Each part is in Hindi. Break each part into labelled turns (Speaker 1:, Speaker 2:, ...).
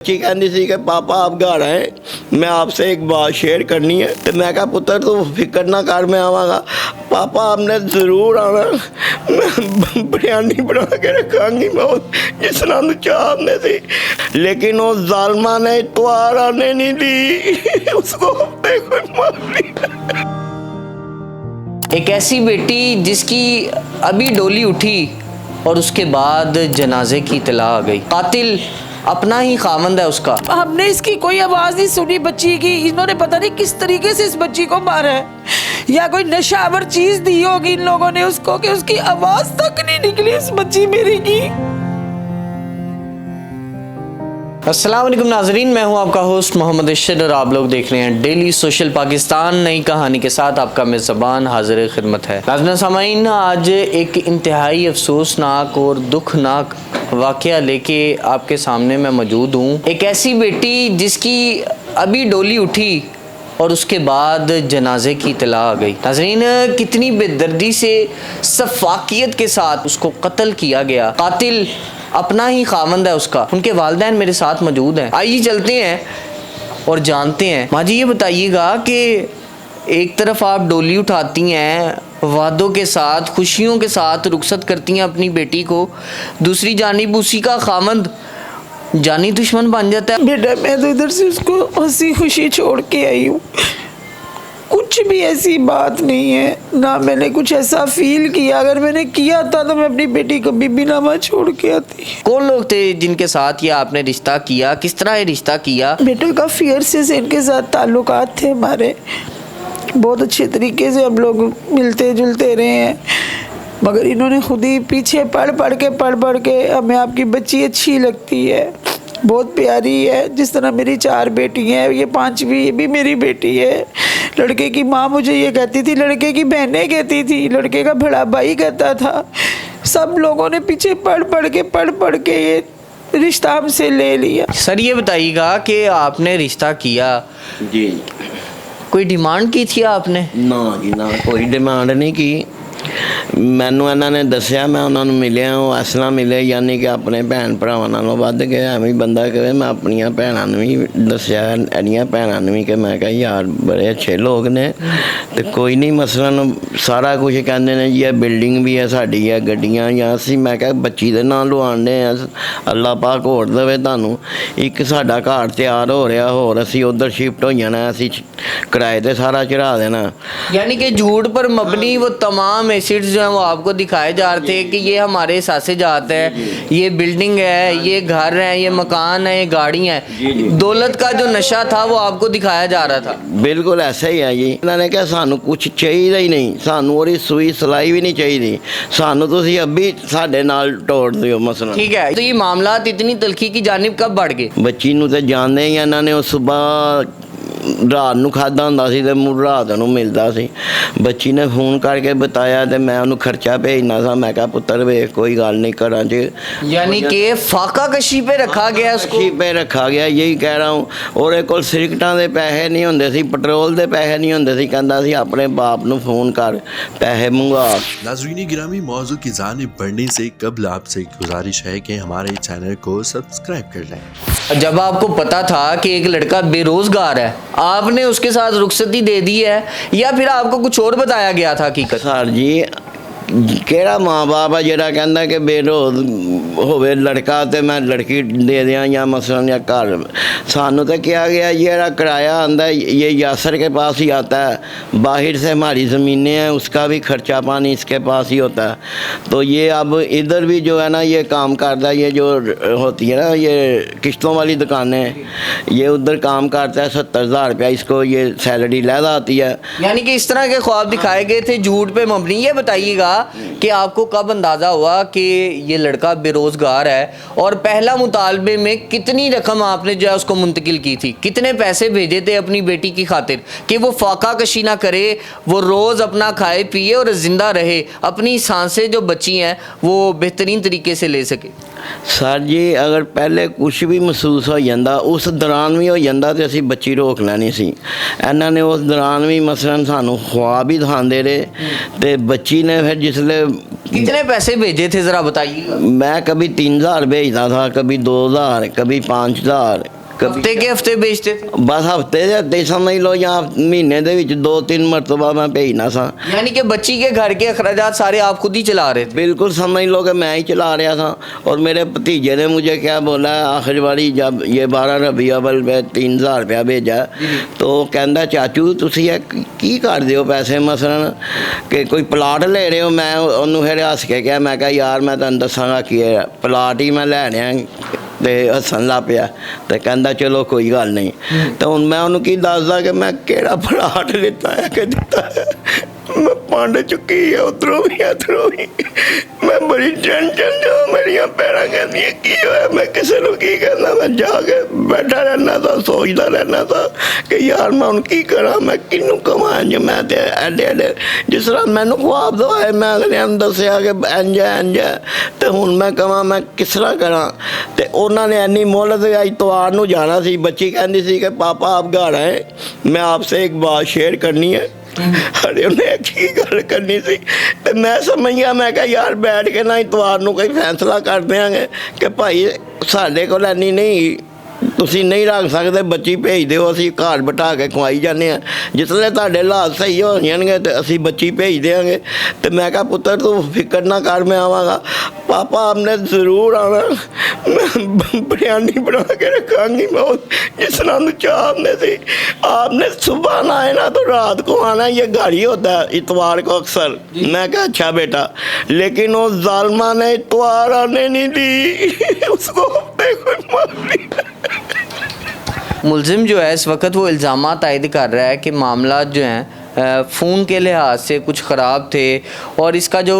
Speaker 1: बच्ची कहती सी कि पापा आप घर आए, मैं आपसे एक बात शेयर करनी है। तो मैं कहा पुत्र तू फिक्र ना कर, मैं आवागा। पापा आपने ज़रूर आना, मैं बिरयानी बना के रखांगी बहुत जिस तरह तू चाहने थी। लेकिन वो जालमा ने इतवार आने नहीं दी, उसको हफ्ते को मार दिया।
Speaker 2: एक ऐसी बेटी जिसकी अभी डोली उठी और उसके बाद जनाजे की इत्तला आ गई। कातिल अपना ही खामंद है उसका।
Speaker 3: हमने इसकी कोई आवाज नहीं सुनी बच्ची की। इन्होंने पता नहीं किस तरीके से इस बच्ची को मारा है, या कोई नशावर चीज दी होगी इन लोगों ने उसको कि उसकी आवाज तक नहीं निकली इस बच्ची मेरी की।
Speaker 2: अस्सलाम वालेकुम नाजरीन, मैं हूं आपका होस्ट मोहम्मद इरशाद और आप लोग देख रहे हैं डेली सोशल पाकिस्तान। नई कहानी के साथ आपका मेज़बान हाजिर खिदमत है। नाज़रीन सामाईन, आज एक इंतहाई अफसोसनाक और दुखनाक वाक़या लेके आपके सामने मैं मौजूद हूँ। एक ऐसी बेटी जिसकी अभी डोली उठी और उसके बाद जनाजे की इत्तला आ गई। नाज़रीन, कितनी बेदर्दी से सफाकियत के साथ उसको कत्ल किया गया। कातिल अपना ही खामंद है उसका। उनके वालिदैन मेरे साथ मौजूद हैं। आइए चलते हैं और जानते हैं। माँ जी, ये बताइएगा कि एक तरफ आप डोली उठाती हैं, वादों के साथ, खुशियों के साथ रुखसत करती हैं अपनी बेटी को, दूसरी जानिब उसी का खामंद जानी दुश्मन बन जाता है।
Speaker 3: बेटा मैं तो इधर से उसको हंसी खुशी छोड़ के आई हूँ, कुछ भी ऐसी बात नहीं है, ना मैंने कुछ ऐसा फील किया। अगर मैंने किया था तो मैं अपनी बेटी को भी ना छोड़ के आती।
Speaker 2: कौन लोग थे जिनके साथ ये आपने रिश्ता किया, किस तरह ये रिश्ता किया?
Speaker 3: बेटा काफ़ी अरसे से इनके साथ ताल्लुकात थे हमारे, बहुत अच्छे तरीके से हम लोग मिलते जुलते रहे हैं, मगर इन्होंने खुद ही पीछे पढ़ पढ़ के हमें आपकी बच्ची अच्छी लगती है, बहुत प्यारी है। जिस तरह मेरी 4 बेटी हैं, ये 5वीं ये भी मेरी बेटी है। लड़के की माँ मुझे ये कहती थी, लड़के की बहनें कहती थी, लड़के का बड़ा भाई कहता था। सब लोगों ने पीछे पढ़ के ये रिश्ता हमसे ले लिया।
Speaker 2: सर ये बताइएगा कि आपने रिश्ता किया
Speaker 1: जी,
Speaker 2: कोई डिमांड की थी आपने?
Speaker 1: ना जी ना, कोई डिमांड नहीं की। मैनू इन्होंने दसिया, मैं उन्होंने मिलिया, वो इस तरह मिले यानी कि अपने भैन भरावां नालों वध के। एवं बंदा कहे, मैं अपनियां भैनां नूं भी दसिया, एडियां भैनां नूं भी कि मैं कहा यार बड़े अच्छे लोग ने, तो कोई नहीं मसलन सारा कुछ कहते हैं जी, बिल्डिंग भी है साड़ी है, गड्डियां या असीं, मैं कहा बच्ची दे नाल लवाने अल्लाह पाक होर देवे तुहानूं। एक साडा घर तैयार हो रहा, होर असीं उधर शिफ्ट हो जाना, असीं किराए ते सारा चढ़ा देना।
Speaker 2: यानी कि झूठ पर मबनी वो तमाम एसिड्स जो हैं वो आपको दिखाए जा रहे थे कि ये हमारे हिसाब जाते हैं, ये बिल्डिंग है, ये घर है, ये मकान है, ये गाड़ी है। दौलत का जो नशा था वो आपको दिखाया जा रहा था।
Speaker 1: बिल्कुल ऐसा ही है जी। इन्होंने कहा सानू कुछ चाहिए ही नहीं, सानू और सुई सिलाई भी नहीं चाहिए, सानू तुसीं अभी साडे नाल तोड़ दिओ मसला।
Speaker 2: ठीक है, तो ये मामला इतनी तलखी की जानिब कब बढ़ गए?
Speaker 1: बच्ची नूं ते जानदे ही इन्होंने, उस सुबह रात नूं खादा हुंदा सी ते मुड़ रात नूं मिलदा सी। बच्ची ने फोन करके बताया तो मैं उन्होंने खर्चा भेजना था। मैं कहा पुत्र वेख कोई गल नहीं, घरां च
Speaker 2: यानी कि फाका कशी पे रखा गया, उसको
Speaker 1: पे रखा गया, यही कह रहा हूँ। और कोल सिगरटां दे पैसे नहीं होंदे सी, पेट्रोल दे पैसे नहीं होंदे सी, कहंदा सी अपने बाप नूं फोन कर पैसे मंगवा।
Speaker 4: नाज़रीन गिरामी, मौजू की जानिब बढ़ने से कबल आपसे गुजारिश है कि हमारे चैनल को सब्सक्राइब कर लें।
Speaker 2: जब आपको पता था कि एक लड़का बेरोजगार है, आपने उसके साथ रुखसती दे दी है या फिर आपको कुछ और बताया गया था हकीकत?
Speaker 1: सर जी केड़ा माँ बाप है जिहड़ा कहंदा कि बेरोज होवे लड़का तो मैं लड़की दे दियाँ या मसलन या घर। सानू तो किया गया ये किराया आंदा ये यासर के पास ही आता है, बाहर से हमारी ज़मीनें हैं, उसका भी खर्चा पानी इसके पास ही होता है। तो ये अब इधर भी जो है ना ये काम करता है, ये जो होती है ना ये किश्तों वाली दुकानें, ये उधर काम करता है। 70,000 रुपया इसको ये सैलरी लहदा आती है।
Speaker 2: यानी कि इस तरह के ख्वाब दिखाए गए थे झूठ पे मबनी। ये बताइएगा कि आपको कब अंदाज़ा हुआ कि ये लड़का बेरोजगार है, और पहला मुतालबे में कितनी रकम आपने जो है उसको मुंतकिल की थी, कितने पैसे भेजे थे अपनी बेटी की खातिर कि वो फाका कशी ना करे, वो रोज़ अपना खाए पिए और ज़िंदा रहे, अपनी सांसें जो बची हैं वो बेहतरीन तरीके से ले सके?
Speaker 1: ਸਰ ਜੀ ਅਗਰ ਪਹਿਲੇ ਕੁਝ ਵੀ ਮਹਿਸੂਸ ਹੋ ਜਾਂਦਾ ਉਸ ਦੌਰਾਨ ਵੀ ਹੋ ਜਾਂਦਾ ਤੇ ਅਸੀਂ ਬੱਚੀ ਰੋਕ ਲੈਣੀ ਸੀ। ਇਹਨਾਂ ਨੇ ਉਸ ਦੌਰਾਨ ਵੀ ਮਸਲਨ ਸਾਨੂੰ ਖੁਆਬ ਵੀ ਦਿਖਾਉਂਦੇ ਰਹੇ ਤੇ ਬੱਚੀ ਨੇ ਫਿਰ ਜਿਸਲੇ
Speaker 2: कितने पैसे भेजे थे ज़रा बताइएगा।
Speaker 1: मैं कभी 3,000 भेजता था, कभी 2,000, कभी 5,000, कभी
Speaker 2: हफ्ते के हफ्ते भेजते थे,
Speaker 1: बस हफ्ते ਦੇ ਹਫਤੇ समझ लो या महीने ਦੇ ਵਿੱਚ 2-3 ਮਰਤਬਾ मैं भेजना था।
Speaker 2: यानी कि बच्ची के घर के अखराजात सारे आप खुद ही चला रहे थे।
Speaker 1: बिल्कुल समझ लो कि मैं ही चला रहा था। और मेरे भतीजे ने मुझे क्या बोला आखिरी बारी जब ये 12 रबी अव्वल में 3,000 रुपया भेजा तो कहता चाचू तुसी की कर दियो पैसे मसलन कि कोई प्लाट ले रहे हो। मैं उन्होंने फिर हस के कहा मैं कहा यार मैं तुम दसांगा कि प्लाट ही मैं लैने ਤੇ ਹੱਸਣ ਲੱਗ ਪਿਆ ਤੇ ਕਹਿੰਦਾ ਚਲੋ ਕੋਈ ਗੱਲ ਨਹੀਂ। ਤੇ ਹੁਣ ਮੈਂ ਉਹਨੂੰ ਕੀ ਦੱਸਦਾ ਕਿ ਮੈਂ ਕਿਹੜਾ ਪਲਾਟ ਲਿੱਤਾ ਹੈ ਕਿ ਦਿੱਤਾ ਹੈ। ਮੈਂ ਪੰਡ ਚੁੱਕੀ ਹੈ ਉੱਧਰੋਂ ਵੀ ਇੱਧਰੋਂ ਵੀ। ਮੈਂ ਬੜੀ ਟੈਨਸ਼ਨ ਜੋ ਮੇਰੀਆਂ ਪੈਰਾਂ ਕਹਿੰਦੀਆਂ ਕੀ ਹੋਇਆ। ਮੈਂ ਕਿਸੇ ਨੂੰ ਕੀ ਕਹਿੰਦਾ ਮੈਂ ਜਾ ਕੇ ਬੈਠਾ ਰਹਿਣਾ ਤਾਂ ਸੋਚਦਾ ਰਹਿਣਾ ਤਾਂ ਕਿ ਯਾਰ ਮੈਂ ਹੁਣ ਕੀ ਕਰਾਂ ਮੈਂ ਕਿਹਨੂੰ ਕਮਾਂ ਜੇ ਮੈਂ ਤੇ ਐਡੇ ਜਿਸ ਤਰ੍ਹਾਂ ਮੈਨੂੰ ਖੁਆਬ ਦਵਾਏ ਮੈਂ ਅਗਲਿਆਂ ਨੂੰ ਦੱਸਿਆ ਕਿ ਇੰਝ ਤੇ ਹੁਣ ਮੈਂ ਕਹਾਂ ਮੈਂ ਕਿਸ ਤਰ੍ਹਾਂ ਕਰਾਂ। ਤੇ ਉਹਨਾਂ ਨੇ ਇੰਨੀ ਮੁਹਲਤ ਇਤਵਾਰ ਨੂੰ ਜਾਣਾ ਸੀ। ਬੱਚੀ ਕਹਿੰਦੀ ਸੀ ਕਿ ਪਾਪਾ ਆਪ ਘਰ ਆਏ मैं आपसे एक बात शेयर करनी है। अरे उन्हें की गल करनी सी ते मैं समझ गया मैं कहा यार बैठ के ना इतवार ਨੂੰ ਕੋਈ फैसला कर देंगे कि भाई ਸਾਡੇ ਕੋਲ ਇੰਨੀ ਨਹੀਂ ਤੁਸੀਂ ਨਹੀਂ ਰੱਖ ਸਕਦੇ ਬੱਚੀ ਭੇਜ ਦਿਓ ਅਸੀਂ ਘਰ ਬਿਠਾ ਕੇ ਖਵਾਈ ਜਾਂਦੇ ਹਾਂ। ਜਿਸਲੇ ਤੁਹਾਡੇ ਹਾਲਾਤ ਸਹੀ ਹੋ ਜਾਣਗੇ ਤੇ ਅਸੀਂ ਬੱਚੀ ਭੇਜ ਦੇਵਾਂਗੇ। ਤੇ ਮੈਂ ਕਿਹਾ ਪੁੱਤਰ ਤੂੰ ਫਿਕਰ ਨਾ ਕਰ ਮੈਂ ਆਵਾਂਗਾ। पापा आपने ज़रूर आना मैं बिरयानी बना के रखांगी मैं जिस तरह चाह आपने थी। आपने सुबह ना आए ना तो रात को आना ये गाड़ी होता है इतवार को अक्सर। मैं कहा अच्छा बेटा लेकिन वो जालमा ने इतवार आने नहीं दी उसको हफ्ते को मार दिया।
Speaker 2: मुलजिम जो है इस वक्त वो इल्ज़ामात आयद कर रहा है कि मामला जो हैं फ़ोन के लिहाज से कुछ ख़राब थे और इसका जो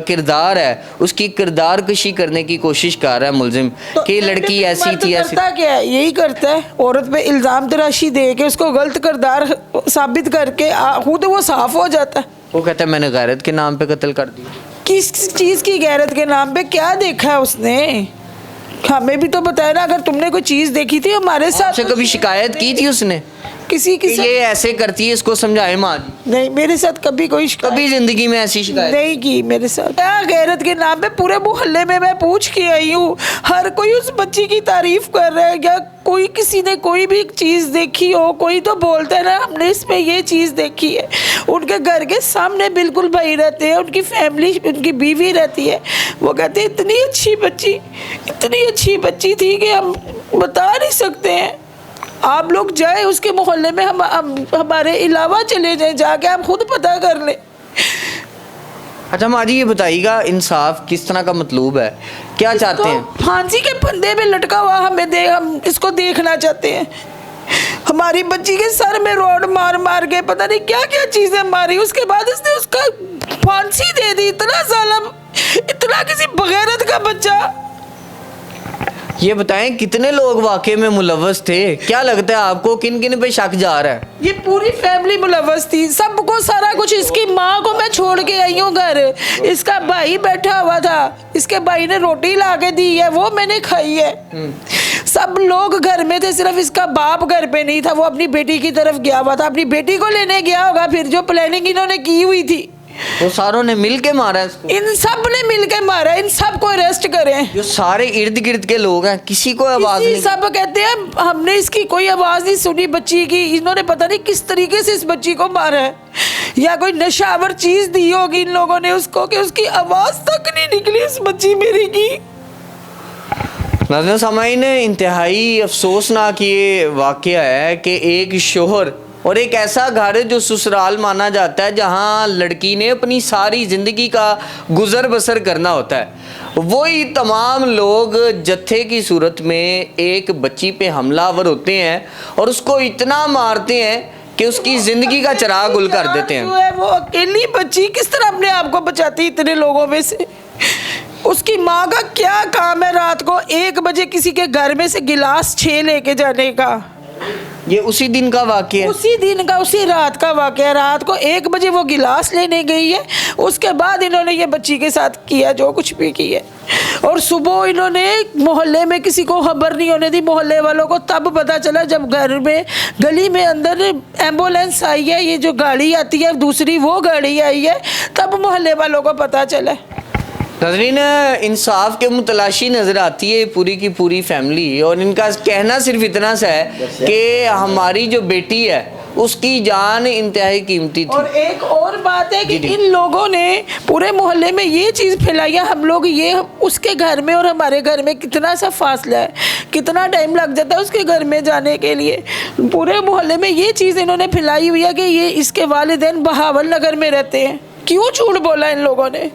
Speaker 2: किरदार है उसकी किरदार कशी करने की कोशिश कर रहा है मुलजिम
Speaker 3: तो
Speaker 2: कि लड़की ऐसी थी ऐसी।
Speaker 3: करता क्या है यही करता है औरत पे इल्ज़ाम तराशी दे के उसको गलत किरदार साबित करके खुद वो साफ हो जाता है।
Speaker 2: वो कहता है मैंने गैरत के नाम पे कत्ल कर दिया।
Speaker 3: किस चीज़ की गैरत के नाम पे क्या देखा है उसने हमें भी तो बताया ना। अगर तुमने कोई चीज़ देखी थी हमारे साथ
Speaker 2: आपसे कभी शिकायत की थी उसने
Speaker 3: किसी
Speaker 2: कि ये ऐसे करती है इसको समझाए माँ जी?
Speaker 3: नहीं मेरे साथ कभी कोई
Speaker 2: कभी जिंदगी में ऐसी शिकायत
Speaker 3: नहीं की मेरे साथ। क्या गैरत के नाम पे पूरे मोहल्ले में मैं पूछ के आई हूँ हर कोई उस बच्ची की तारीफ कर रहा है। या कोई किसी ने कोई भी चीज़ देखी हो कोई तो बोलता है ना हमने इसमें ये चीज़ देखी है। उनके घर के सामने बिल्कुल भाई रहते हैं उनकी फैमिली उनकी बीवी रहती है। वो कहते हैं इतनी अच्छी बच्ची थी कि हम बता नहीं सकते हैं। आप लोग जाए उसके मोहल्ले में हम हमारे अलावा चले जाएं जाके आप खुद पता कर लें।
Speaker 2: अच्छा माँ जी ये बताइएगा इंसाफ किस तरह का मतलूब है क्या चाहते हैं?
Speaker 3: फांसी के फंदे में लटका हुआ हम इसको देखना चाहते हैं। हमारी बच्ची के सर में रोड मार मार के पता नहीं क्या क्या चीजें मारी उसके बाद इसने उसका फांसी दे दी। इतना जालिम इतना किसी बगैरत का बच्चा।
Speaker 2: ये बताएं कितने लोग वाकई में मुलव्वस थे क्या लगता है आपको किन किन पे शक जा रहा है?
Speaker 3: ये पूरी फैमिली मुलव्वस थी सबको सारा कुछ। इसकी माँ को मैं छोड़ के आई हूँ घर इसका भाई बैठा हुआ था इसके भाई ने रोटी ला के दी है वो मैंने खाई है। सब लोग घर में थे सिर्फ इसका बाप घर पे नहीं था। वो अपनी बेटी की तरफ गया हुआ था अपनी बेटी को लेने गया होगा। फिर जो प्लानिंग इन्होंने की हुई थी
Speaker 2: वो सारों ने मिल के मारा इसको।
Speaker 3: इन सब ने मिल के मारा। इन सब को अरेस्ट करें।
Speaker 2: जो सारे इर्द गिर्द के लोग हैं किसी को आवाज नहीं।
Speaker 3: सब कहते हैं हमने इसकी कोई आवाज नहीं सुनी बच्ची की। इन्होंने पता नहीं किस तरीके से इस बच्ची को मारा है या कोई नशावर चीज दी होगी इन लोगों ने उसको कि उसकी आवाज तक नहीं निकली इस बच्ची मेरी की।
Speaker 2: नाज़रीन सामाईन इंतहाई अफसोसनाक ये वाक़या है कि एक शोहर और एक ऐसा घर है जो ससुराल माना जाता है जहाँ लड़की ने अपनी सारी ज़िंदगी का गुज़र बसर करना होता है वही तमाम लोग जत्थे की सूरत में एक बच्ची पे हमलावर होते हैं और उसको इतना मारते हैं कि उसकी ज़िंदगी का चिराग गुल कर देते हैं।
Speaker 3: वो अकेली बच्ची किस तरह अपने आप को बचाती इतने लोगों में से। उसकी माँ का क्या काम है रात को 1 बजे किसी के घर में से गिलास 6 लेके जाने का।
Speaker 2: ये उसी दिन का वाक़या है?
Speaker 3: उसी दिन का, उसी रात का वाकया। रात को 1 बजे वो गिलास लेने गई है, उसके बाद इन्होंने ये बच्ची के साथ किया जो कुछ भी किया। और सुबह इन्होंने मोहल्ले में किसी को खबर नहीं होने दी, मोहल्ले वालों को तब पता चला जब घर में गली में अंदर एम्बुलेंस आई है, ये जो गाड़ी आती है दूसरी वो गाड़ी आई है, तब मोहल्ले वालों को पता चला।
Speaker 2: नाज़रीन, इंसाफ के मुतलाशी नज़र आती है पूरी की पूरी फैमिली, और इनका कहना सिर्फ इतना सा है कि हमारी जो बेटी है उसकी जान इंतहाई कीमती थी।
Speaker 3: और एक और बात है कि इन लोगों ने पूरे मोहल्ले में ये चीज़ फैलाई है, हम लोग ये उसके घर में और हमारे घर में कितना सा फासला है, कितना टाइम लग जाता है उसके घर में जाने के लिए। पूरे मोहल्ले में ये चीज़ इन्होंने फैलाई हुई है कि ये इसके वालिदैन बहावल नगर में रहते हैं। क्यों झूठ बोला इन लोगों ने?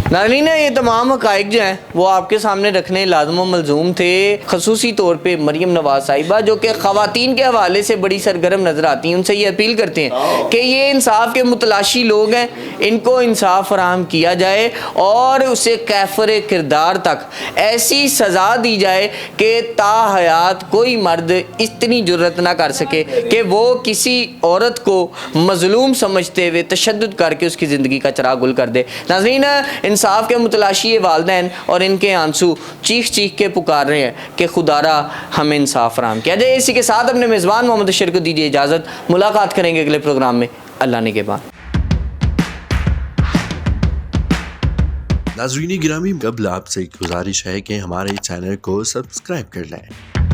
Speaker 2: नाज़रीन, ये तमाम हक़ाइक़ जो हैं वो आपके सामने रखने लाज़िम व मलज़ूम थे। ख़ुसूसी तौर पे मरियम नवाज़ साहिबा जो कि ख़वातीन के हवाले से बड़ी सरगर्म नज़र आती हैं, उनसे ये अपील करते हैं कि ये इंसाफ के मुतलाशी लोग हैं, इनको इंसाफ फराहम किया जाए और उसे कैफ़र किरदार तक ऐसी सज़ा दी जाए कि ताहयात कोई मर्द इतनी जुर्रत ना कर सके कि वो किसी औरत को मज़लूम समझते हुए तशद्दुद करके उसकी ज़िंदगी का चिराग गुल कर दे। नाज़रीन, इंसाफ के मुतलाशी ये वालिदैन और इनके आंसू चीख चीख के पुकार रहे हैं कि खुदारा हमें इंसाफ फराहम किया जाए। इसी के साथ अपने मेज़बान मोहम्मद अशर को दीजिए इजाज़त। मुलाकात करेंगे अगले प्रोग्राम में अल्लाह ने के बाद।
Speaker 4: नाज़रीन गिरामी, कबल आपसे एक गुजारिश है कि हमारे चैनल को सब्सक्राइब कर लें।